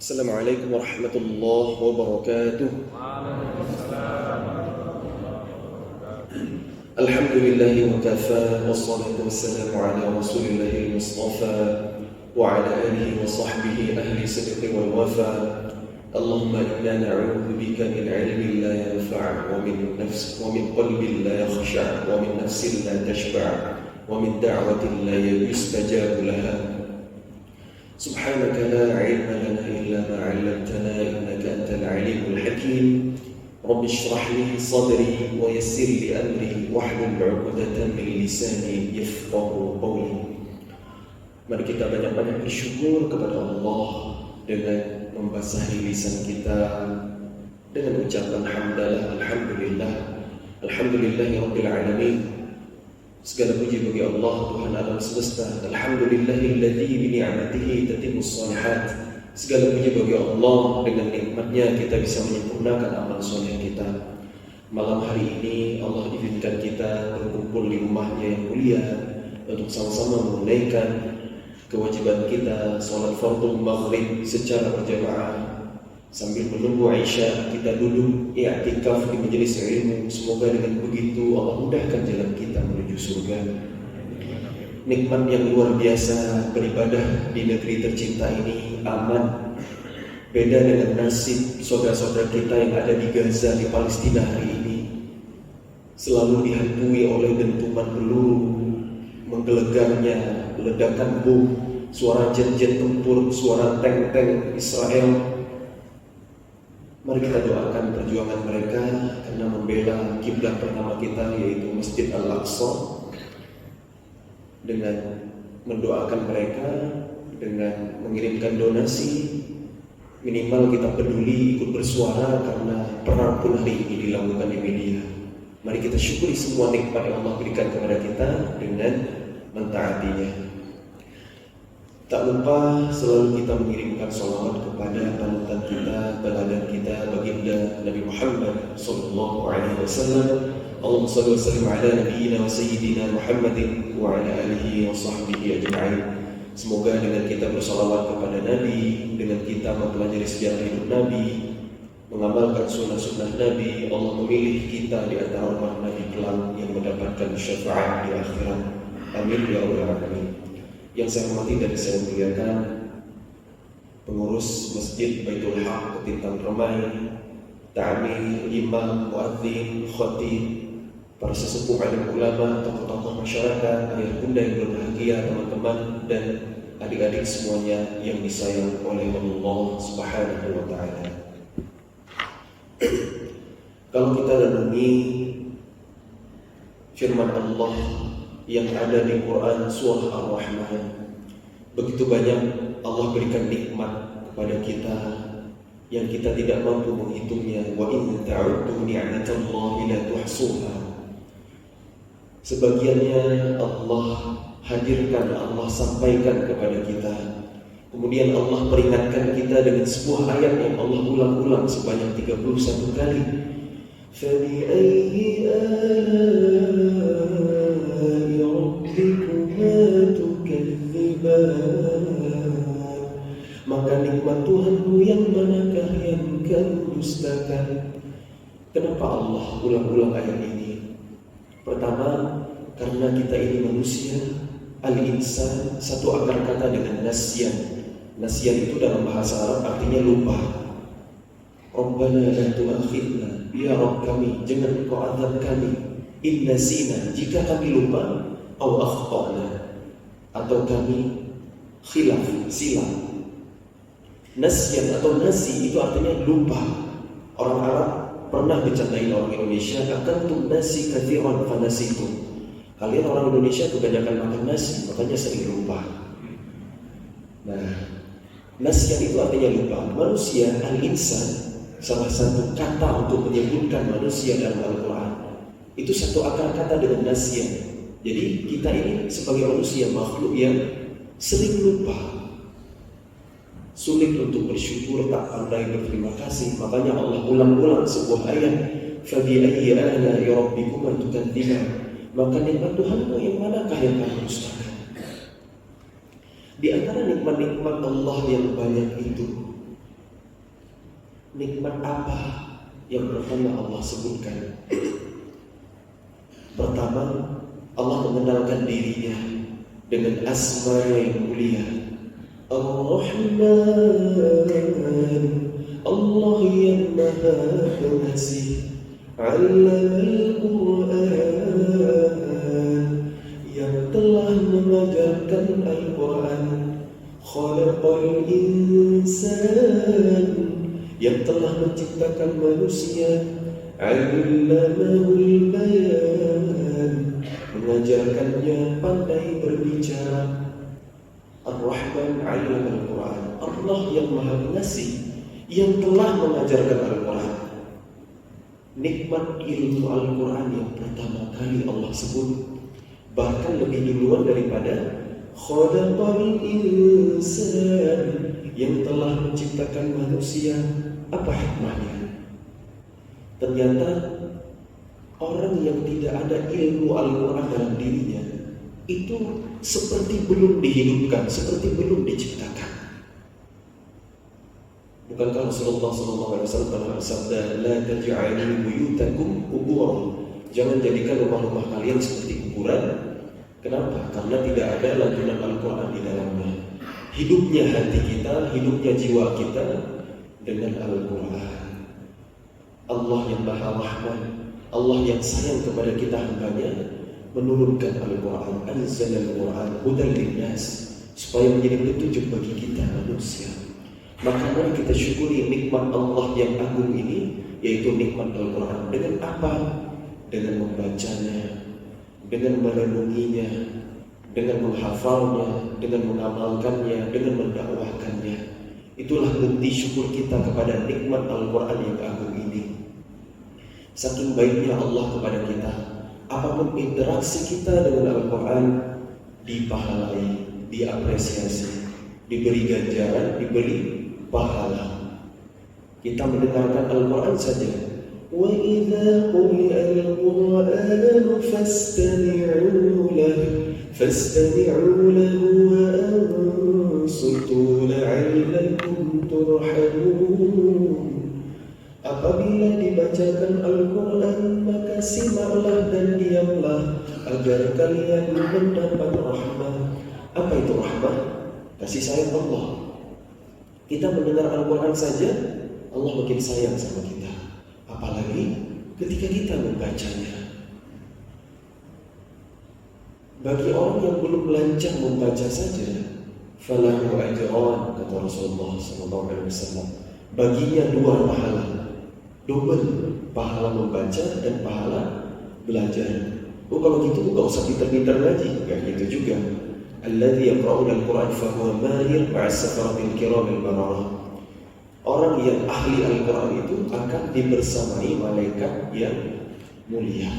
Assalamualaikum warahmatullahi wabarakatuh. Alhamdulillahi wa kafa, wassalatu wassalamu ala rasulillahi al-mustafa wa ala alihi wa sahbihi ahli sidqi wal wafa. Allahumma inna na'udhu bika min ilmin la yanfa' wa min qalbin la yakhsha' wa min nafsin la tashba' wa min da'watin la yustajabu laha. Subhanaka la ilma lana illa ma 'allamtana innaka antal alimul hakim. Rabbi shrah li sadri wa yassir li amri wahlul 'uqdatam min lisani yafqahu qawli. Mari kita banyak-banyak bersyukur kepada Allah dengan membasahi lisan kita dengan ucapan hamdalah, alhamdulillah, alhamdulillahi rabbil alamin. Segala puji bagi Allah, Tuhan alam semesta. Alhamdulillahilladzi bi ni'matihi tatimmus shalihat. Segala puji bagi Allah, dengan nikmatnya kita bisa menyempurnakan amal soleh kita. Malam hari ini Allah izinkan kita berkumpul di rumahnya yang mulia untuk sama-sama menunaikan kewajiban kita salat fardhu maghrib secara berjamaah. Sambil menunggu Aisyah, kita duduk i'tikaf di majelis ilmu. Semoga dengan begitu Allah mudahkan jalan kita menuju surga. Nikmat yang luar biasa beribadah di negeri tercinta ini, aman. Beda dengan nasib saudara-saudara kita yang ada di Gaza, di Palestina hari ini. Selalu dihantui oleh dentuman peluru, menggelegarnya ledakan bom, suara jet-jet tempur, suara tank-tank Israel. Mari kita doakan perjuangan mereka karena membela kiblat pertama kita, yaitu Masjid Al-Aqsa. Dengan mendoakan mereka, dengan mengirimkan donasi, minimal kita peduli, ikut bersuara karena perang pun hari ini dilakukan di media. Mari kita syukuri semua nikmat yang Allah berikan kepada kita dengan mentaatinya. Tak lupa selalu kita mengirimkan salawat kepada panutan kita, teladan kita, baginda Nabi Muhammad sallallahu alaihi wasallam. Allahumma shalli wa sallim ala nabiyyina wa sayyidina Muhammadin wa ala alihi wa sahbihi ajma'in. Semoga dengan kita bersalawat kepada Nabi, dengan kita mempelajari sejarah hidup Nabi, mengamalkan sunnah-sunnah Nabi, Allah memilih kita di antara umat Nabi kelak yang mendapatkan syafaat di akhirat. Amin ya rabbal alamin. Yang saya hormati dan saya muliakan pengurus Masjid Baitul Haq Ketintang Remai, ta'mir, imam, muadzin, khatib, para sesepuh alim ulama, tokoh-tokoh masyarakat, ayah bunda yang berbahagia, teman-teman dan adik-adik semuanya yang disayang oleh Allah Subhanahu wa taala. Kalau kita renungi firman Allah yang ada di Quran surah Ar-Rahman, begitu banyak Allah berikan nikmat kepada kita yang kita tidak mampu menghitungnya. Wa in ta'uddu ni'matallahi la tuhsuha. Sebagiannya Allah hadirkan, Allah sampaikan kepada kita. Kemudian Allah peringatkan kita dengan sebuah ayat yang Allah ulang-ulang sebanyak 31 kali. فَبِأَيِّ آلَاءِ رَبِّكُمَا تُكَذِّبَانِ. Maka nikmat Tuhanmu yang manakah yang kamu dustakan? Kenapa Allah ulang-ulang ayat ini? Pertama, karena kita ini manusia. Al-insan, satu akar kata dengan nasyan. Nasyan itu dalam bahasa Arab artinya lupa. Rabbana la tu'akhidna, ya Rabb kami, jangan Engkau azab kami, in nasina, jika kami lupa, au akhtana, atau kami khilaf, silap. Nasyan atau nasi itu artinya lupa. Orang Arab pernah bercandain orang Indonesia, akantum nasi katsiran fanasitum. Kalian orang Indonesia kebanyakan makan nasi, makanya sering lupa. Nah, nasyan itu artinya lupa. Manusia, al-insan, salah satu kata untuk menyebutkan manusia dalam Al-Quran itu satu akar kata dengan nasyan. Jadi kita ini sebagai manusia, makhluk yang sering lupa, sulit untuk bersyukur, tak pandai berterima kasih. Makanya Allah ulang-ulang sebuah ayat, فَبِأَيِّ آلَاءِ رَبِّكُمَا تُكَذِّبَانِ. Maka nikmat Tuhanmu yang manakah yang kamu dustakan? Di antara nikmat-nikmat Allah yang banyak itu, Nikmat apa yang pertama Allah sebutkan? Pertama, Allah mengenalkan dirinya dengan asma yang mulia. Ar-Rahman, Allah yang Maha Pengasih. Allamal Quran, yang telah mengajarkan Al-Quran. Khalaqal insan, yang telah menciptakan manusia. Allamahul bayan, mengajarkannya pandai berbicara. Ar-Rahman 'allamal Quran, Allah yang Maha Pengasih, yang telah mengajarkan Al-Quran. Nikmat ilmu Al-Quran yang pertama kali Allah sebut, bahkan lebih duluan daripada Khalaqal insan, yang telah menciptakan manusia. Apa hikmahnya? Ternyata orang yang tidak ada ilmu Al-Quran dalam dirinya itu seperti belum dihidupkan, seperti belum diciptakan. Bukankah Rasulullah SAW pernah bersabda, "La taj'alu buyutakum quburan." Jangan jadikan rumah-rumah kalian seperti kuburan. Kenapa? Karena tidak ada lantunan Al-Quran di dalamnya. Hidupnya hati kita, hidupnya jiwa kita dengan Al-Quran. Allah yang Maha Rahman, Allah yang sayang kepada kita hambanya, menurunkan Al-Quran. Anzalal Quran hudan linnas, supaya menjadi petunjuk bagi kita manusia. Maka mari kita syukuri nikmat Allah yang agung ini, yaitu nikmat Al-Quran. Dengan apa? Dengan membacanya, dengan merenunginya, dengan menghafalnya, dengan mengamalkannya, dengan mendakwahkannya. Itulah bukti syukur kita kepada nikmat Al-Quran yang agung ini. Saking baiknya Allah kepada kita, apapun interaksi kita dengan Al-Quran dipahalai, diapresiasi, diberi ganjaran, diberi pahala. Kita mendengarkan Al-Quran saja. Wa idza quri'a al-Qur'anu fastami'u lahu wa ansitu la'allakum turhamun. Apabila dibacakan Al-Quran, maka simaklah dan diamlah agar kalian mendapat rahmat. Apa itu rahmat? Kasih sayang Allah. Kita mendengar Al-Quran saja, Allah makin sayang sama kita. Apalagi ketika kita membacanya. Bagi orang yang belum lancar membaca saja, falahu ajran, kata Rasulullah SAW. Baginya 2 pahala, double pahala membaca dan pahala belajar. Oh, kalau gitu nggak usah pintar-pintar ngaji, nggak gitu juga. Alladzi yaqra'una al-Qur'an fahuwa mahir ma'as safaratil kiramil bararah. Orang yang ahli Al-Quran itu akan dibersamai malaikat yang mulia.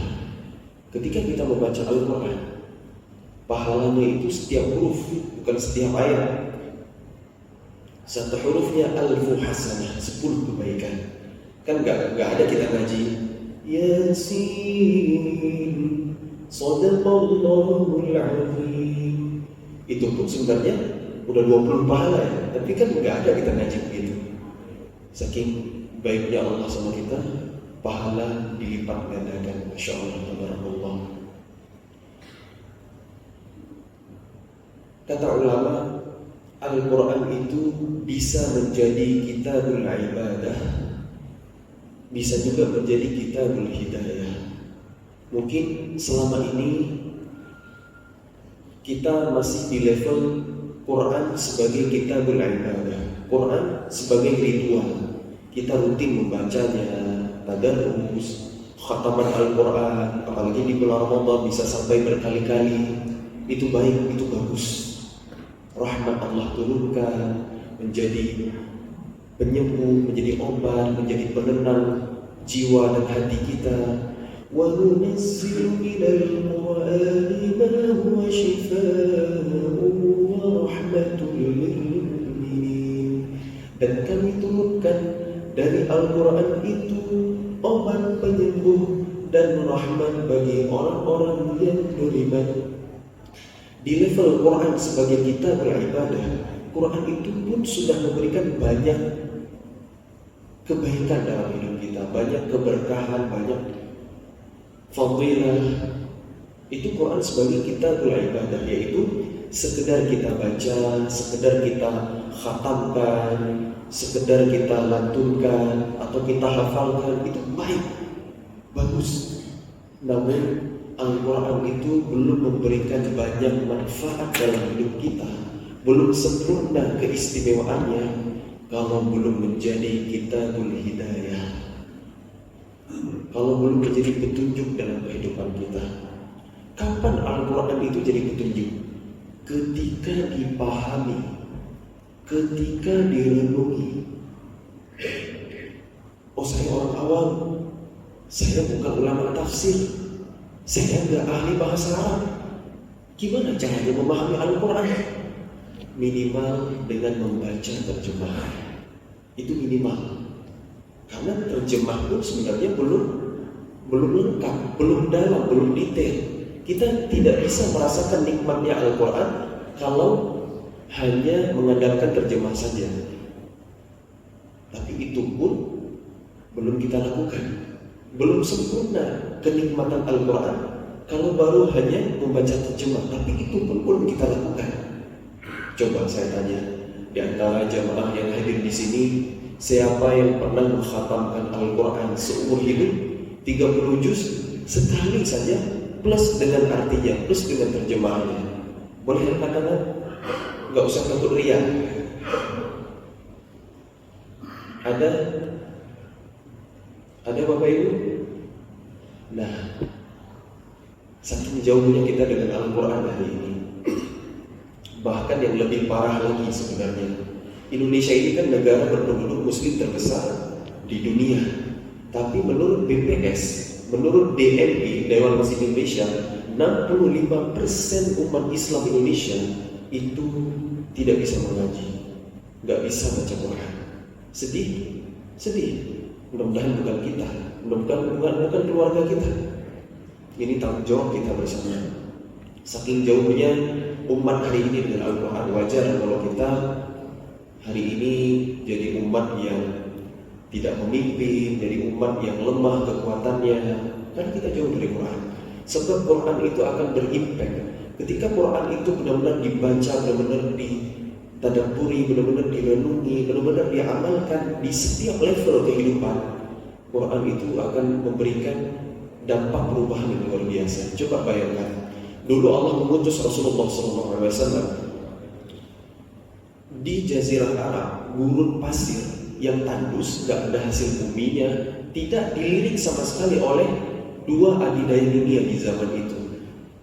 Ketika kita membaca Al-Quran, pahalanya itu setiap huruf, bukan setiap ayat. Satu hurufnya alfu hasanah, 10 kebaikan. Kan nggak ada kita ngaji Yasin, Shadaqallahul Azim. Itu pun sebenarnya udah 20 pahala ya, tapi kan nggak ada kita ngaji begitu. Saking baiknya Allah sama kita, pahala dilipat gandakan. Masya Allah, tabarakallah. Kata ulama, Al-Quran itu bisa menjadi kitabul ibadah, bisa juga menjadi kitabul hidayah. Mungkin selama ini kita masih di level Quran sebagai kitabul ibadah, Quran sebagai ritual. Kita rutin membacanya, tadarrus, khataman Al-Quran, apalagi di bulan Ramadan bisa sampai berkali-kali. Itu baik, itu bagus. Rahmat Allah turunkan, menjadi penyembuh, menjadi obat, menjadi penenang jiwa dan hati kita. Wa nunazzilu minal Qur'ani ma huwa shifaa'un wa rahmatun lil mu'minin. Dan kami turunkan dari Al-Quran itu obat penyembuh dan rahmat bagi orang-orang yang beriman. Di level Quran sebagai kitab beribadah, Quran itu pun sudah memberikan banyak kebaikan dalam hidup kita, banyak keberkahan, banyak fadilah. Itu Quran sebagai kitabul ibadah, yaitu sekedar kita baca, sekedar kita khatamkan, sekedar kita lantunkan atau kita hafalkan, itu baik, bagus. Namun Al-Quran itu belum memberikan banyak manfaat dalam hidup kita, belum sempurna keistimewaannya kalau belum menjadi kitabul hidayah, kalau belum menjadi petunjuk dalam kehidupan kita. Kapan Al-Quran itu jadi petunjuk? Ketika dipahami, ketika direnungi. Oh, saya orang awam, saya bukan ulama tafsir, saya nggak ahli bahasa Arab. Gimana caranya memahami Al-Quran? Minimal dengan membaca terjemahan. Itu minimal. Karena terjemah pun sebenarnya belum lengkap, belum dalam, belum detail. Kita tidak bisa merasakan nikmatnya Al-Quran kalau hanya mengandalkan terjemah saja. Tapi itu pun belum kita lakukan. Belum sempurna kenikmatan Al-Quran kalau baru hanya membaca terjemah. Tapi itu pun belum kita lakukan. Coba saya tanya, di antara jamaah yang hadir di sini, siapa yang pernah mengkhatamkan Al-Quran seumur hidup 30 juz sekali saja, plus dengan artinya, plus dengan terjemahannya? Boleh angkat tangan? Gak usah takut ria. Ada Bapak Ibu? Nah, saking jauhnya kita dengan Al-Quran hari ini. Bahkan yang lebih parah lagi sebenarnya, Indonesia ini kan negara berpenduduk muslim terbesar di dunia. Tapi menurut BPS, menurut DMI, Dewan Masjid Indonesia, 65% umat Islam Indonesia itu tidak bisa mengaji, nggak bisa baca Quran. Sedih. Mudah-mudahan bukan kita, mudah-mudahan bukan keluarga kita. Ini tanggung jawab kita bersama. Saking jauhnya umat hari ini dengan Al-Quran, wajar kalau kita hari ini jadi umat yang tidak memimpin, jadi umat yang lemah kekuatannya, karena kita jauh dari Quran. Sebab Quran itu akan berimpact ketika Quran itu benar-benar dibaca, benar-benar ditadabburi, benar-benar direnungi, benar-benar diamalkan di setiap level kehidupan. Quran itu akan memberikan dampak perubahan yang luar biasa. Coba bayangkan, dulu Allah mengutus Rasulullah SAW di Jazirah Arab, gurun pasir yang tandus, gak ada hasil buminya, tidak dilirik sama sekali oleh dua adidaya dunia di zaman itu,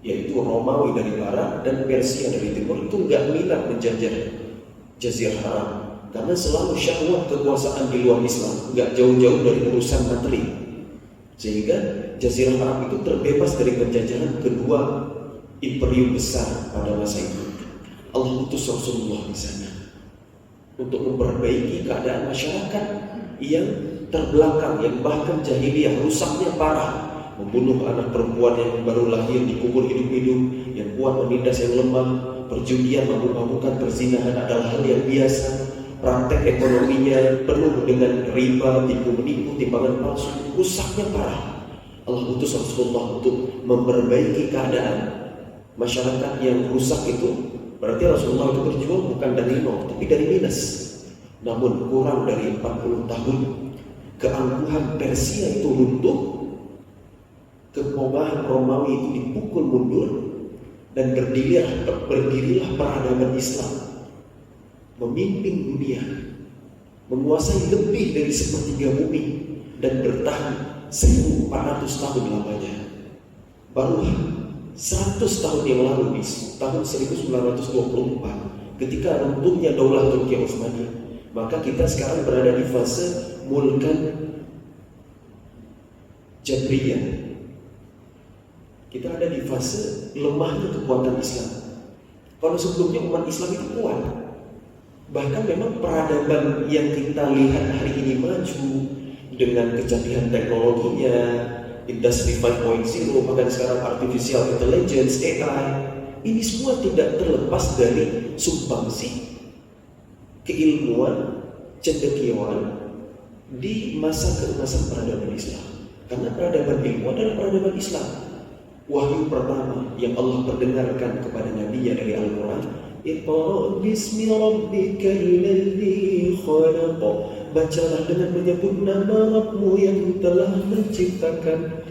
yaitu Romawi dari barat dan Persia dari timur. Itu gak minat menjajah Jazirah Arab karena selalu syahwat kekuasaan di luar Islam, gak jauh-jauh dari urusan materi. Sehingga Jazirah Arab itu terbebas dari penjajahan kedua imperium besar pada masa itu. Allah utus Rasulullah di sana untuk memperbaiki keadaan masyarakat yang terbelakang, yang bahkan jahiliyah, rusaknya parah, membunuh anak perempuan yang baru lahir, dikubur hidup-hidup, yang kuat menindas yang lemah, perjudian, mabuk-mabukan, perzinahan adalah hal yang biasa, praktek ekonominya penuh dengan riba, tipu-menipu, timbangan palsu, rusaknya parah. Allah utus Rasulullah untuk memperbaiki keadaan masyarakat yang rusak itu. Berarti Rasulullah itu berjuang bukan dari nol, tapi dari minus. Namun kurang dari 40 tahun, keangkuhan Persia itu runtuh, kekobahan Romawi itu dipukul mundur, dan berdirilah peradaban Islam, memimpin dunia, menguasai lebih dari sepertiga bumi, dan bertahan 1400 tahun lamanya. Baru 100 tahun yang lalu, di tahun 1924, ketika runtuhnya Daulah Turki Utsmani, maka kita sekarang berada di fase mulkan Jabriyah. Kita ada di fase lemahnya kekuatan Islam. Kalau sebelumnya umat Islam itu kuat, bahkan memang peradaban yang kita lihat hari ini maju dengan kecanggihan teknologinya, Industri 5.0, bahkan sekarang Artificial Intelligence, AI, ini semua tidak terlepas dari sumbangsi keilmuan, cendekiawan di masa keemasan peradaban Islam. Karena peradaban ilmu adalah peradaban Islam. Wahyu pertama yang Allah perdengarkan kepada Nabi-Nya dari Al-Quran, Iqra' bismi rabbikal ladzi khalaq. Bacalah dengan menyebut nama Rabbmu yang telah menciptakan.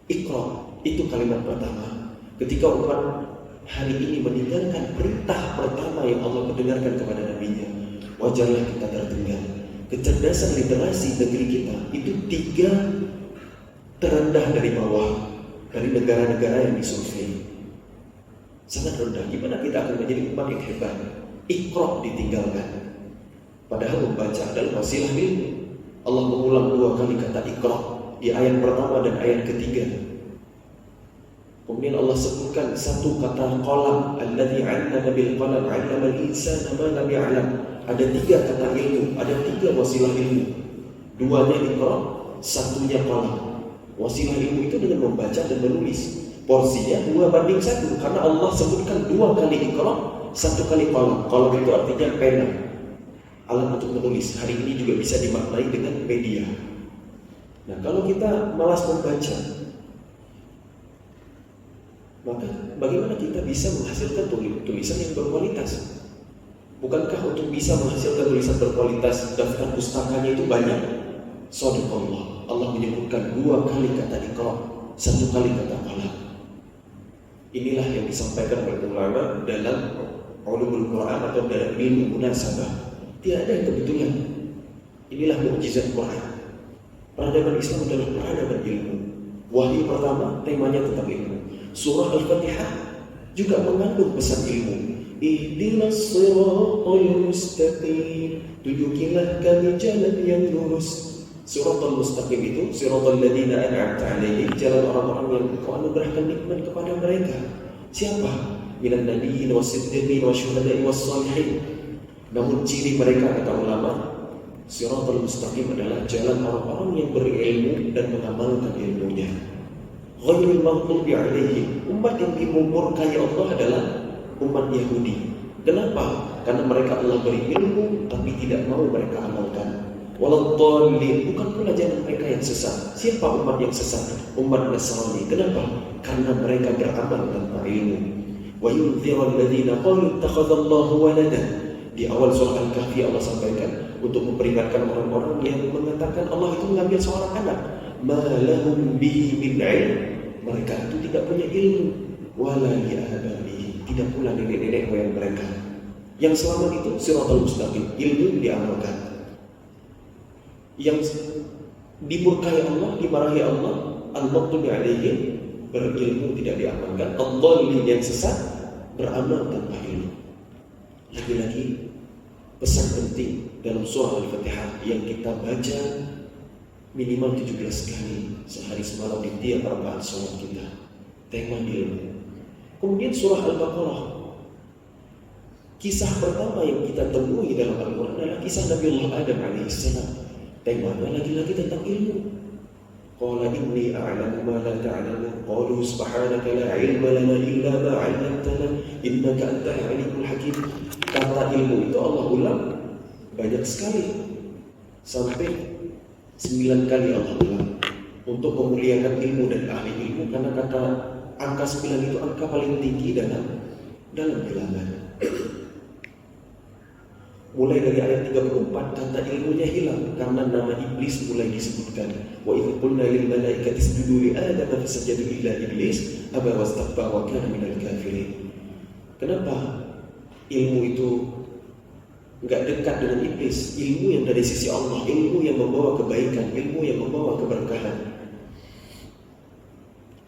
Iqra, itu kalimat pertama. Ketika umat hari ini meninggalkan perintah pertama yang Allah perdengarkan kepada Nabi-Nya, wajarlah kita tertinggal. Kecerdasan literasi negeri kita itu 3 terendah dari bawah, dari negara-negara yang disurvei. Sangat rendah. Gimana kita akan menjadi umat yang hebat? Iqra ditinggalkan. Padahal membaca adalah wasilah ilmu. Allah mengulang 2 kali kata Iqra di ayat pertama dan ayat ketiga. Kemudian Allah sebutkan 1 kata qalam, alladzi 'allama bil qalam 'allama al-insana ma lam ya'lam. Ada 3 kata ilmu, ada 3 wasilah ilmu. 2-nya Iqra, 1-nya qalam. Wasilah ilmu itu dengan membaca dan menulis. Porsinya 2:1 karena Allah sebutkan 2 kali Iqra, 1 kali qalam. Qalam itu artinya pena, alat untuk menulis. Hari ini juga bisa dimaknai dengan media. Nah, kalau kita malas membaca, maka bagaimana kita bisa menghasilkan tulisan yang berkualitas? Bukankah untuk bisa menghasilkan tulisan berkualitas, daftar pustakanya itu banyak? Shadaqallah. Allah menyebutkan 2 kali kata Iqra, 1 kali kata qalam. Inilah yang disampaikan oleh ulama dalam ulumul Quran atau dalam ilmu munasabah. Tidak ada yang kebetulan. Inilah mukjizat Quran. Peradaban Islam adalah peradaban ilmu. Wahyu pertama temanya tentang ilmu. Surah Al-Fatihah juga mengandung pesan ilmu. Ihdinas siratal mustaqim. Tunjukilah kami jalan yang lurus. Siratal mustaqim itu siratal ladzina an'amta 'alaihim, jalan orang-orang yang Engkau anugerahkan nikmat kepada mereka. Siapa? Minan nabiyyin was-siddiqin wasyuhada'i was-shalihin. Namun ciri mereka, kata ulama, siratal mustaqim adalah jalan orang-orang yang berilmu dan mengamalkan ilmunya. Ghairil maghdubi 'alaihim, umat yang dimurkai Allah adalah umat Yahudi. Kenapa? Karena mereka Allah beri ilmu tapi tidak mau mereka amalkan. Waladhdallin, bukan pula jalan mereka yang sesat. Siapa umat yang sesat? Umat Nasrani. Kenapa? Karena mereka beramal tanpa ilmu. Wa yunzirul ladzina qalu ittakhadallahu walada. Di awal surah Al-Kahfi Allah sampaikan untuk memperingatkan orang-orang yang mengatakan Allah itu mengambil seorang anak. Ma lahum bihi min 'ilm. Mereka itu tidak punya ilmu. Wala li'abaihim, tidak pula nenek-nenek moyang mereka. Yang selamat itu siratal mustaqim, ilmu diamalkan. Yang dimurkai Allah, dimarahi Allah, al-maghdubi 'alaihim, berilmu tidak diamalkan. Adh-dhalin, yang sesat, beramal tanpa ilmu. Lagi-lagi pesan penting dalam surah Al-Fatihah yang kita baca minimal 17 kali sehari semalam di tiap rakaat salat kita. Tema ilmu. Kemudian surah Al-Baqarah. Kisah pertama yang kita temui dalam Al-Quran adalah kisah Nabi Allah Adam alaihissalam. Temanya lagi-lagi tentang ilmu. Qala inni a'lamu ma la ta'lamun. Qalu subhanaka la 'ilma lana illa ma 'allamtana innaka antal 'alimul hakim. Kata ilmu itu Allah ulang banyak sekali. Sampai 9 kali Allah ulang untuk memuliakan ilmu dan ahli ilmu, karena kata angka 9 itu angka paling tinggi dalam bilangan. Mulai dari ayat 34 kata ilmunya hilang karena nama iblis mulai disebutkan. Wa idh qulna lil malaikati isjudu li adama fasajadu illa iblis aba wastakbara wa kana minal kafirin. Kenapa ilmu itu enggak dekat dengan iblis? Ilmu yang dari sisi Allah, ilmu yang membawa kebaikan, ilmu yang membawa keberkahan.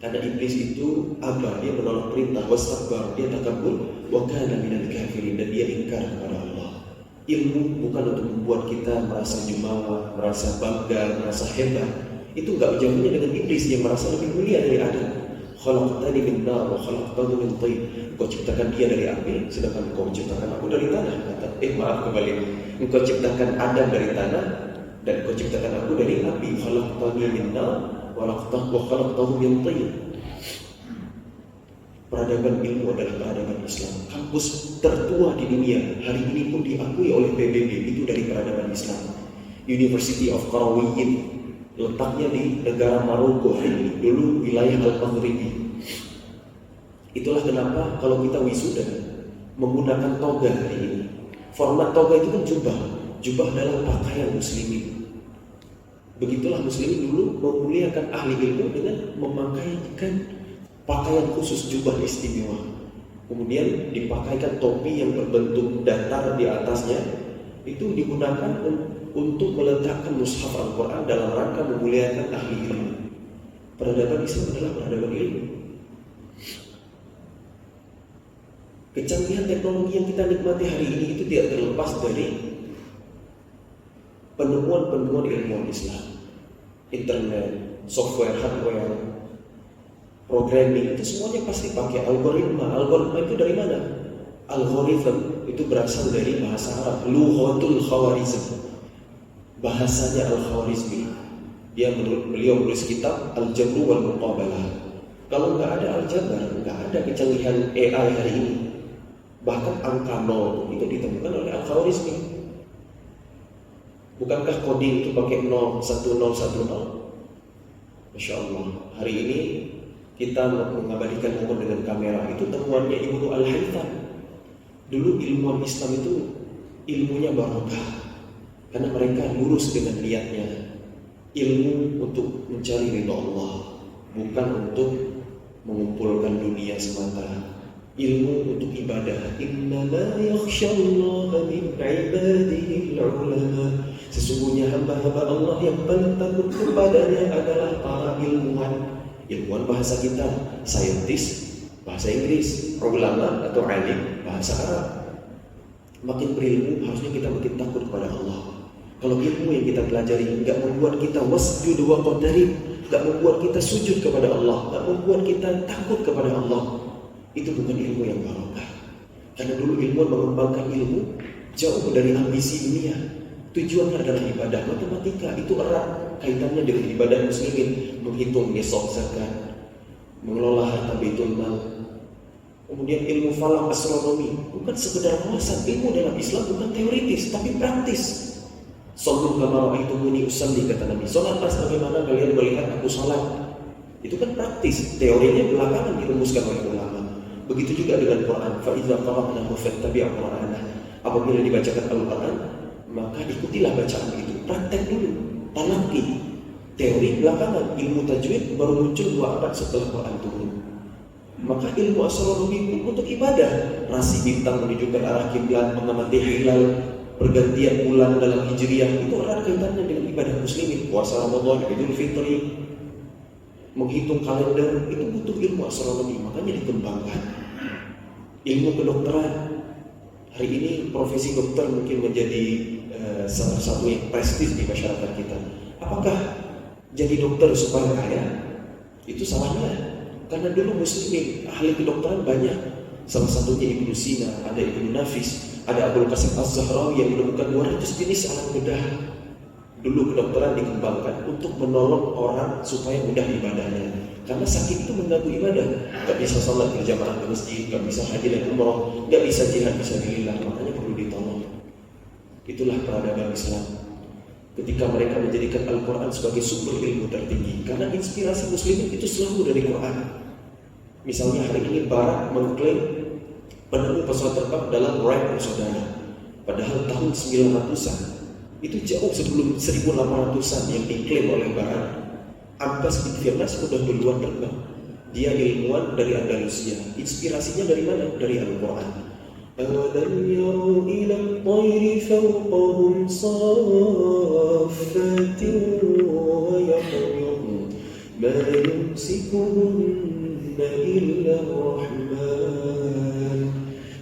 Karena iblis itu aba, dia menolak perintah, wastakbar, dia takabur, wa kana minal kafirin, dan dia ingkar kepada Allah. Ilmu bukan untuk membuat kita merasa jumawa, merasa bangga, merasa hebat. Itu enggak jauhnya dengan iblis yang merasa lebih mulia dari Adam. Khalaqtani min nar wa khalaqtahu min tin. Kau ciptakan dia dari api, sedangkan kau ciptakan aku dari tanah. Maaf kembali. Engkau ciptakan Adam dari tanah dan kau ciptakan aku dari api. Khalaqtani min nar wa khalaqtahu min tin. Peradaban ilmu adalah peradaban Islam. Kampus tertua di dunia hari ini pun diakui oleh PBB itu dari peradaban Islam. University of Qarawiyyin, letaknya di negara Maroko hari ini, dulu wilayah Al-Maghribi. Itulah kenapa kalau kita wisuda menggunakan toga hari ini. Format toga itu kan jubah. Jubah adalah pakaian muslimin. Begitulah muslimin dulu memuliakan ahli ilmu dengan memakaikan pakaian khusus, jubah istimewa. Kemudian dipakaikan topi yang berbentuk datar di atasnya. Itu digunakan untuk meletakkan mushaf Al-Quran dalam rangka memuliakan ahli ilmu. Peradaban Islam adalah peradaban ilmu. Kecanggihan teknologi yang kita nikmati hari ini itu tidak terlepas dari penemuan-penemuan ilmuwan Islam. Internet, software, hardware, programming, itu semuanya pasti pakai algoritma. Algoritma itu dari mana? Algoritma itu berasal dari bahasa Arab, lughatul khawarizm. Bahasanya Al-Khawarizmi. Beliau menulis kitab Al-Jabru wal Muqabalah. Kalau nggak ada aljabar, nggak ada kecanggihan AI hari ini. Bahkan angka 0 itu ditemukan oleh Al-Khawarizmi. Bukankah coding itu pakai 0, 1, 0, 1, 0? Masya Allah. Hari ini kita mengabadikan momen dengan kamera. Itu temuannya Ibnu Al-Haytham. Dulu ilmuwan Islam itu ilmunya barokah. Karena mereka lurus dengan niatnya. Ilmu untuk mencari ridha Allah, bukan untuk mengumpulkan dunia semata. Ilmu untuk ibadah. Innama yakhsyallaha min ibadihi al-ulama. Sesungguhnya hamba-hamba Allah yang paling takut kepadanya adalah para ilmuwan. Ilmuwan bahasa kita, saintis bahasa Inggris, ulama atau alim bahasa Arab. Makin berilmu harusnya kita makin takut kepada Allah. Kalau ilmu yang kita pelajari enggak membuat kita wasjud wa qatarib, enggak membuat kita sujud kepada Allah, enggak membuat kita takut kepada Allah, itu bukan ilmu yang barokah. Karena dulu ilmuwan mengembangkan ilmu jauh dari ambisi dunia. Tujuannya adalah ibadah. Matematika itu erat kaitannya dengan ibadah muslimin, menghitung nisab zakat, mengelola harta baitul mal. Kemudian ilmu falak, astronomi, bukan sekedar wawasan. Ilmu dalam Islam bukan teoritis tapi praktis. Sallu kama ra'aitumuni usalli, kata Nabi. Salatlah sebagaimana kalian melihat aku salat. Itu kan praktis. Teorinya belakangan dirumuskan oleh ulama. Begitu juga dengan Quran. Fa idza qara'nahu fattabi' qur'anah. Apabila dibacakan Al-Quran, maka ikutilah bacaan itu. Praktek dulu, talaqi. Teori belakangan. Ilmu tajwid baru muncul 2 abad setelah Quran turun. Maka ilmu astronomi pun untuk ibadah. Rasi bintang menunjukkan arah kiblat, mengamati hilal, pergantian bulan dalam Hijriah, itu erat kaitannya dengan ibadah muslimin. Puasa Ramadan, Idul Fitri, menghitung kalender, itu butuh ilmu astronomi, makanya dikembangkan. Ilmu kedokteran, hari ini profesi dokter mungkin menjadi salah satu yang prestis di masyarakat kita. Apakah jadi dokter supaya kaya? Itu salahnya. Karena dulu muslimin ahli kedokteran banyak. Salah satunya Ibnu Sina, ada Ibnu Nafis, ada Abdul Qasim Az-Zahrawi yang menemukan 200 jenis alat bedah. Dulu kedokteran dikembangkan untuk menolong orang supaya mudah ibadahnya. Karena sakit itu mengganggu ibadah. Gak bisa sholat berjamaah ke masjid, gak bisa haji dan umroh, gak bisa jihad fisabilillah, makanya perlu ditolong. Itulah peradaban Islam. Ketika mereka menjadikan Al-Quran sebagai sumber ilmu tertinggi. Karena inspirasi muslimin itu selalu dari Quran. Misalnya hari ini Barat mengklaim penemu pesawat terbang dalam Wright saudara. Padahal tahun 900-an, itu jauh sebelum 1800-an yang diklaim oleh Barat. Abbas bin Firnas sudah duluan terbang. Dia ilmuwan dari Andalusia. Inspirasinya dari mana? Dari Al-Quran. أَوَلَمْ يَرَوْا إِلَى الطَّيْرِ فَوْقَهُمْ صَافَّاتٍ وَيَقْبِضْنَ مَا يُمْسِكُهُنَّ إِلَّا الرَّحْمَنُ.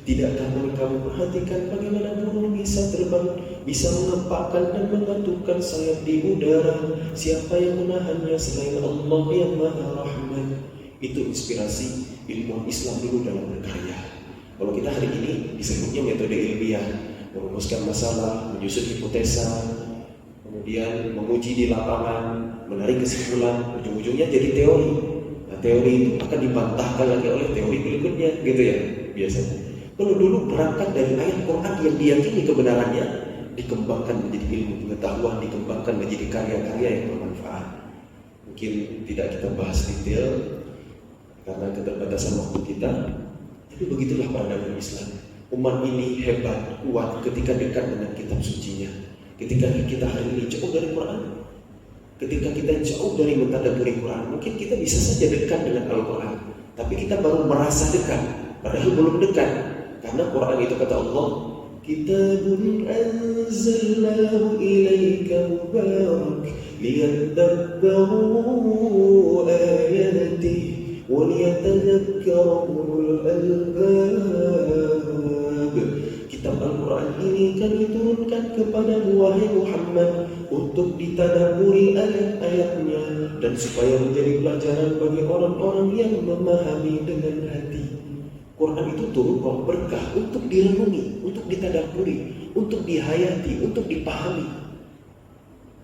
Tidakkah mereka memperhatikan bagaimana burung bisa terbang, bisa mengepakkan dan mengantukkan sayap di udara? Siapa yang menahannya selain Allah yang Maha Rahman? Itu inspirasi ilmu Islam dulu dalam berkarya. Kalau kita hari ini disebutnya metode ilmiah, merumuskan masalah, menyusun hipotesa, kemudian menguji di lapangan, menarik kesimpulan, ujung-ujungnya jadi teori. Nah, teori itu akan dibantahkan lagi oleh teori berikutnya, gitu ya biasanya. Kalau dulu berangkat dari ayat Quran yang diyakini kebenarannya, dikembangkan menjadi ilmu pengetahuan, dikembangkan menjadi karya-karya yang bermanfaat. Mungkin tidak kita bahas detail karena keterbatasan waktu kita, tapi begitulah peradaban Islam. Umat ini hebat, kuat ketika dekat dengan kitab sucinya. Ketika kita hari ini jauh dari Quran, ketika kita jauh dari mentadabburi Quran, mungkin kita bisa saja dekat dengan Al-Quran, tapi kita baru merasa dekat, padahal belum dekat. Karena Quran itu kata Allah, Kitabun anzalnahu ilaika mubarak liyadabbaru ayatihi wa liyatadhakkara ulul albab. Kitab Al-Quran ini kami turunkan kepadamu wahai Muhammad untuk ditadabburi ayat-ayatnya dan supaya menjadi pelajaran bagi orang-orang yang memahami dengan hati. Quran itu turun bawa berkah untuk direnungi, untuk ditadabburi, untuk dihayati, untuk dipahami.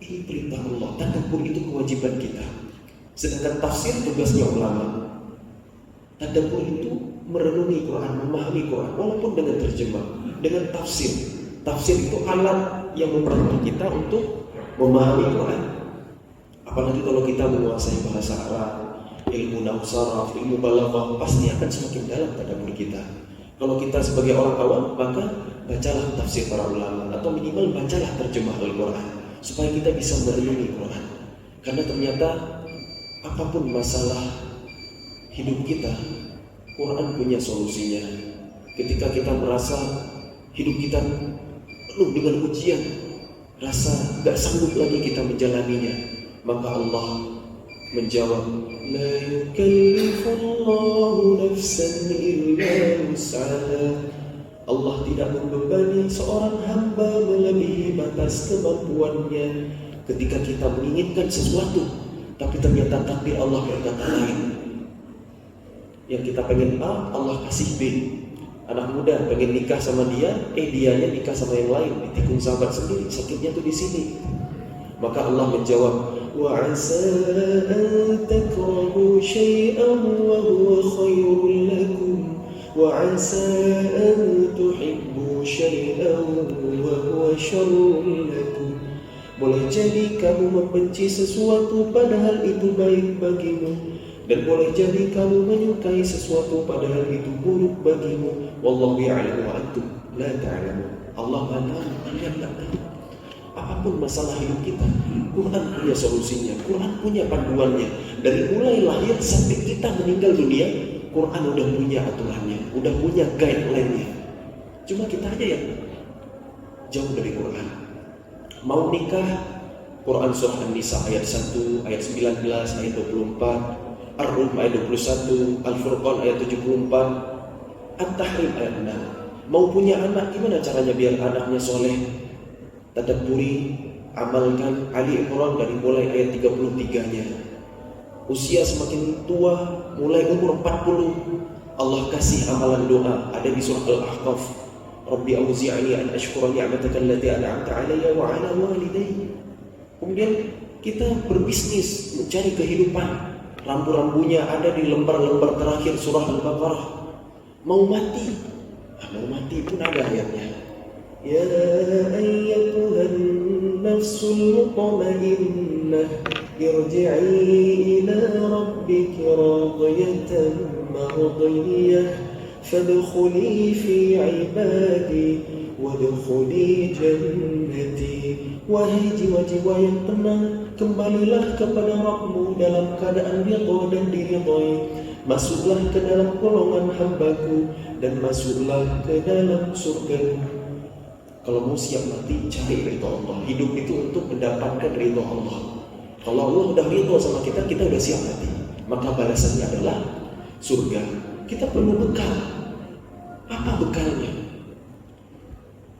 Ini perintah Allah. Tadabbur itu kewajiban kita. Sedangkan tafsir tugasnya ulama. Tadabbur itu merenungi Quran, memahami Quran, walaupun dengan terjemah, dengan tafsir. Tafsir itu alat yang membantu kita untuk memahami Quran. Apalagi kalau kita menguasai bahasa Arab, ilmu nahwu saraf, ilmu balaghah, pasti akan semakin dalam tadabbur kita. Kalau kita sebagai orang awam, maka bacalah tafsir para ulama atau minimal bacalah terjemah Al-Quran supaya kita bisa merenungi Quran. Karena ternyata apapun masalah hidup kita, Quran punya solusinya. Ketika kita merasa hidup kita penuh dengan ujian, rasa gak sanggup lagi kita menjalaninya, maka Allah menjawab, La yukallifullahu nafsan illa wus'aha. Allah tidak membebani seorang hamba melebihi batas kemampuannya. Ketika kita menginginkan sesuatu, tapi ternyata takdir Allah berkata lain. Yang kita pengen A, Allah kasih B. Anak muda pengen nikah sama dia, dianya nikah sama yang lain, ditikung sahabat sendiri, sakitnya tuh di sini. Maka Allah menjawab, wa 'asa an takrahu syai'an wa huwa khairul lakum wa 'asa an tuhibbu syai'an wa huwa syarrul lakum. Boleh jadi kamu membenci sesuatu padahal itu baik bagimu, dan boleh jadi kamu menyukai sesuatu padahal itu buruk bagimu. Wallahu ya'lamu wa antum la ta'lamun. Allah tahu, kalian tak tahu. Apapun masalah hidup kita, Quran punya solusinya, Quran punya panduannya. Dari mulai lahir sampai kita meninggal dunia, Quran udah punya aturannya, udah punya guideline-nya. Cuma kita aja yang jauh dari Quran. Mau nikah, Quran surah An-Nisa ayat 1, ayat 19, ayat 24, Ar-Rum ayat 21, Al-Furqan ayat 74, At-Tahrim ayat 6. Mau punya anak, gimana caranya biar anaknya soleh? Tadabburi, amalkan Ali Imran dari mulai ayat 33-nya. Usia semakin tua, mulai umur 40, Allah kasih amalan doa, ada di surah Al-Ahqaf. Rabbi auzi'ni an ashkura ni'mataka allati an'amta 'alayya wa 'ala walidayya. Kemudian kita berbisnis, mencari kehidupan. Rambu-rambunya ada di lembar-lembar terakhir surah Al-Baqarah. Mau mati pun ada ayatnya. Ya ayyatuhan nafsul mutmainnah irji'i ila rabbiki radiyatan mardiyah fadkhuli fi ibadi wadkhuli jannati. Wahai jiwa-jiwa yang tenang, kembalilah kepada Rabbmu dalam keadaan ridha dan diridhai. Masuklah ke dalam golongan hambaku dan masuklah ke dalam surgaku. Kalau mau siap mati, cari ridha Allah. Hidup itu untuk mendapatkan ridha Allah. Kalau Allah udah ridha sama kita, kita udah siap mati. Maka balasannya adalah surga. Kita perlu bekal. Apa bekalnya?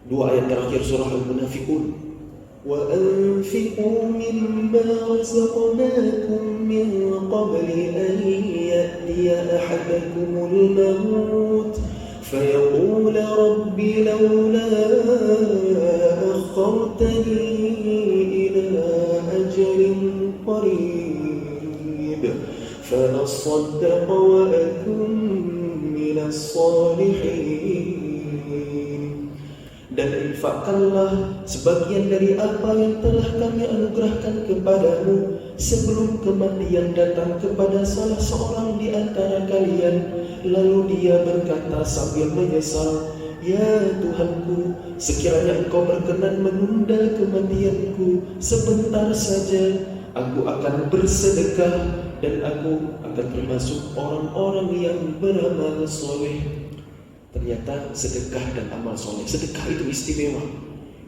Dua ayat terakhir surah Al-Munafiqun. Wa anfiqu mimma razaqnakum min qabli an ya'tiya ahadakumul maut فيقول رب لولا أخرتني إلى أجل قريب فأصدق وأكن من الصالحين. Dan infakkanlah sebagian dari apa yang telah kami anugerahkan kepadamu sebelum kematian datang kepada salah seorang di antara kalian. Lalu dia berkata sambil menyesal, "Ya Tuhanku, sekiranya Engkau berkenan menunda kematianku sebentar saja, aku akan bersedekah dan aku akan termasuk orang-orang yang beramal soleh." Ternyata sedekah dan amal soleh, sedekah itu istimewa.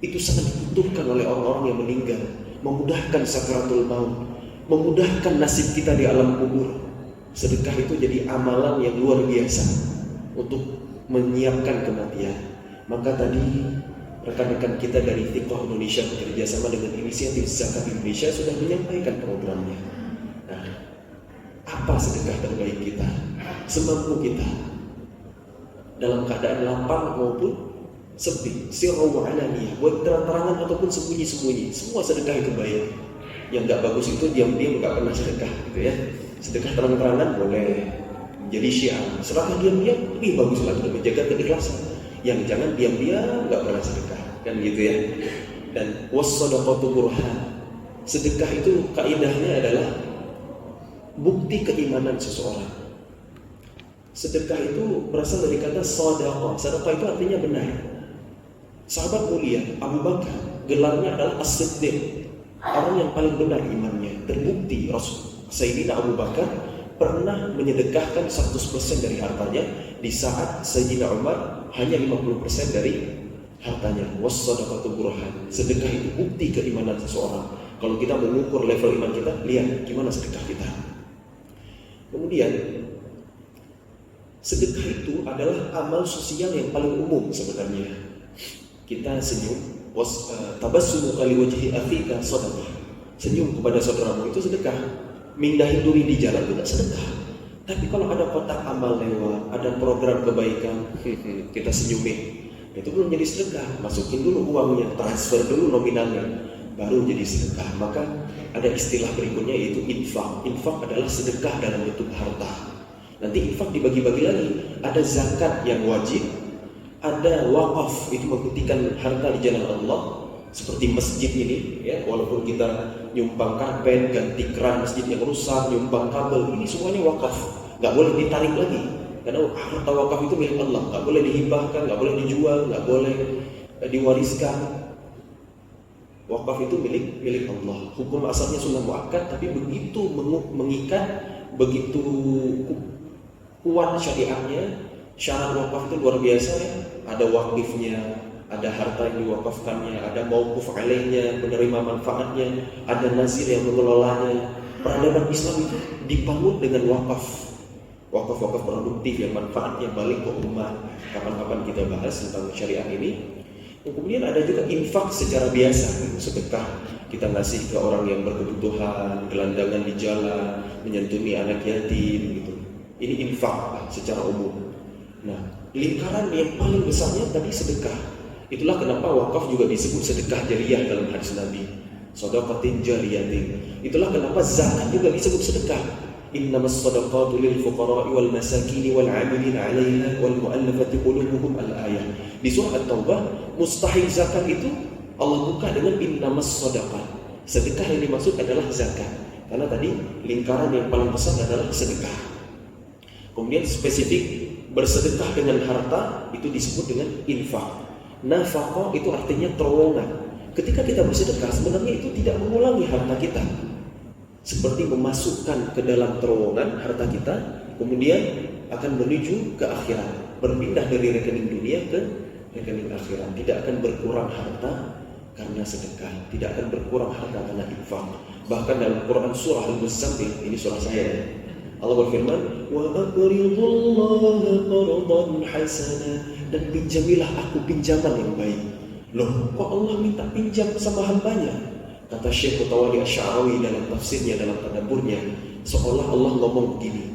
Itu sangat dibutuhkan oleh orang-orang yang meninggal, memudahkan sakaratul maut, memudahkan nasib kita di alam kubur. Sedekah itu jadi amalan yang luar biasa untuk menyiapkan kematian. Maka tadi rekan-rekan kita dari Thiqah Indonesia bekerja sama dengan inisiatif Zakat Indonesia sudah menyampaikan programnya. Nah, apa sedekah terbaik kita? Semampu kita, dalam keadaan lapang maupun sepi, sirru wa alaniyah, buat terang-terangan ataupun sembunyi-sembunyi, semua sedekah itu baik. Yang nggak bagus itu diam-diam nggak pernah sedekah, gitu ya. Sedekah terang-terangan boleh jadi syiar, sedekah diam-diam lebih bagus lagi, menjaga keikhlasan. Yang jangan diam-diam nggak pernah sedekah, kan gitu ya. Dan was-shadaqatu burhan, sedekah itu kaidahnya adalah bukti keimanan seseorang. Sedekah itu berasal dari kata shadaqah. Sedekah itu artinya benar. Sahabat mulia Abu Bakar, gelarnya adalah As-Siddiq, orang yang paling benar imannya. Terbukti Sayyidina Abu Bakar pernah menyedekahkan 100% dari hartanya, di saat Sayyidina Umar hanya 50% dari hartanya. Was-shadaqatu burhan. Sedekah itu bukti keimanan seseorang. Kalau kita mengukur level iman kita, lihat gimana sedekah kita. Kemudian sedekah itu adalah amal sosial yang paling umum sebenarnya. Kita senyum, tabassumu li wajhi akhika shadaqah. Senyum kepada saudaramu itu sedekah. Mindahin duri di jalan itu sedekah. Tapi kalau ada kotak amal lewat, ada program kebaikan, kita senyumin, itu belum jadi sedekah. Masukin dulu uangnya, transfer dulu nominalnya, baru jadi sedekah. Maka ada istilah berikutnya yaitu infak. Infak adalah sedekah dalam bentuk harta. Nanti infak dibagi-bagi lagi. Ada zakat yang wajib, ada wakaf, itu membuktikan harta di jalan Allah. Seperti masjid ini, ya, walaupun kita nyumbang karpet, ganti keran masjid yang rusak, nyumbang kabel, ini semuanya wakaf, nggak boleh ditarik lagi. Karena harta wakaf itu milik Allah, nggak boleh dihibahkan, nggak boleh dijual, nggak boleh diwariskan. Wakaf itu milik Allah. Hukum asalnya sunnah muakkad, tapi begitu mengikat, begitu kuat syariatnya. Syarat wakaf itu luar biasa ya. Ada wakifnya, ada harta yang diwakafkannya, ada mauquf alaihnya, menerima manfaatnya, ada nazir yang mengelolanya. Peradaban Islam itu dibangun dengan wakaf. Wakaf-wakaf produktif yang manfaatnya balik ke umat. Kapan-kapan kita bahas tentang syariat ini. Kemudian ada juga infak secara biasa, sedekah. Kita ngasih ke orang yang berkebutuhan, gelandangan di jalan, menyantuni anak yatim gitu. Ini infak secara umum. Nah, lingkaran yang paling besarnya tadi sedekah. Itulah kenapa wakaf juga disebut sedekah jariyah dalam hadis Nabi. Shadaqatin jariyatin. Itulah kenapa zakat juga disebut sedekah. Innamas shadaqatu lil fuqara'i wal masakin wal 'amilin 'alaiha wal mu'allafati qulubuhum al-ayah. Di surah At-Taubah, mustahil zakat itu Allah buka dengan innamas shadaqah. Sedekah yang dimaksud adalah zakat. Karena tadi lingkaran yang paling besar adalah sedekah. Kemudian spesifik bersedekah dengan harta itu disebut dengan infak. Nafaqah itu artinya terowongan. Ketika kita bersedekah sebenarnya itu tidak mengulangi harta kita, seperti memasukkan ke dalam terowongan harta kita, kemudian akan menuju ke akhirat, berpindah dari rekening dunia ke rekening akhirat. Tidak akan berkurang harta karena sedekah, tidak akan berkurang harta karena infak. Bahkan dalam Quran surah Al-Muzammil, ini surah saya, Allah berfirman, wa aqridullaha qardan hasana, dan pinjamilah aku pinjaman yang baik. Loh, kok Allah minta pinjam sama hambanya? Kata Syekh Mutawalli Asy'arawi dalam tafsirnya, dalam tadabburnya, seolah Allah ngomong begini,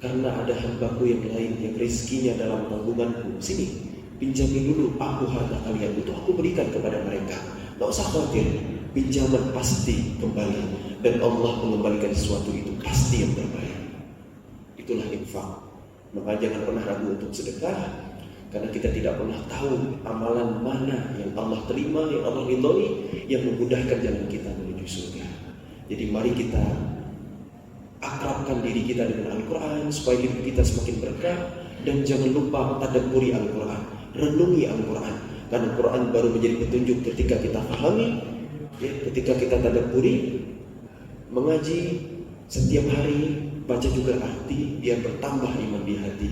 karena ada hambaku yang lain yang rezekinya dalam tanggunganku, sini pinjami dulu aku harta kalian, itu aku berikan kepada mereka. Gak usah khawatir, pinjaman pasti kembali, dan Allah mengembalikan sesuatu itu pasti yang terbaik. Itulah infak. Maka jangan pernah ragu untuk sedekah. Karena kita tidak pernah tahu amalan mana yang Allah terima, yang Allah ridhoi, yang memudahkan jalan kita menuju surga. Jadi mari kita akrabkan diri kita dengan Al-Quran supaya hidup kita semakin berkah. Dan jangan lupa tadabburi Al-Quran, renungi Al-Quran. Karena Al-Quran baru menjadi petunjuk ketika kita pahami, ketika kita tadabburi, mengaji setiap hari, baca juga arti, biar bertambah iman di hati.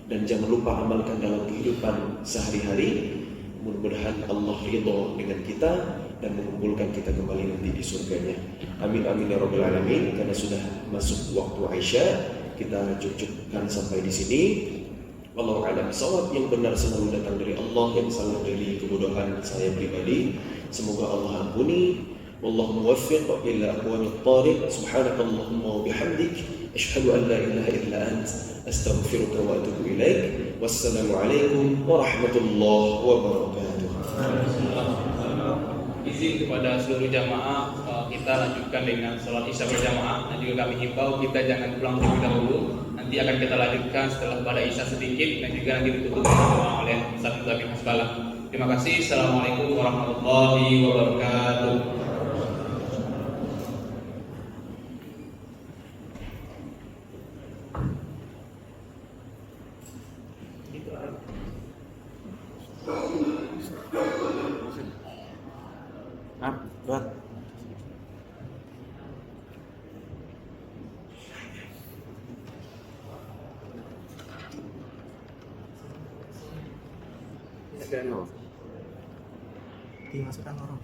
Dan jangan lupa amalkan dalam kehidupan sehari-hari. Mudah-mudahan Allah ridho dengan kita dan mengumpulkan kita kembali nanti di surganya. Amin amin ya rabbal alamin. Karena sudah masuk waktu Aisyah, kita cukupkan sampai di sini. Wallahu a'lam bishawab. Yang benar selalu datang dari Allah, yang salah dari kebodohan saya pribadi. Semoga Allah ampuni. Wallahu muwaffiq ila aqwamit thariq. Subhanakallahumma wa bihamdik, asyhadu an la ilaha illa ant, astaghfiruka wa atubu ilaik. Wassalamu alaikum warahmatullahi wabarakatuh. Izin kepada seluruh jamaah, kita lanjutkan dengan sholat isya berjamaah. Dan juga kami himbau kita jangan pulang terlebih dahulu. Nanti akan kita lanjutkan setelah pada isya sedikit dan juga nanti ditutup oleh Ustaz Muzamil Hasbalah. Terima kasih. Assalamualaikum warahmatullahi wabarakatuh. Dimasukkan orang.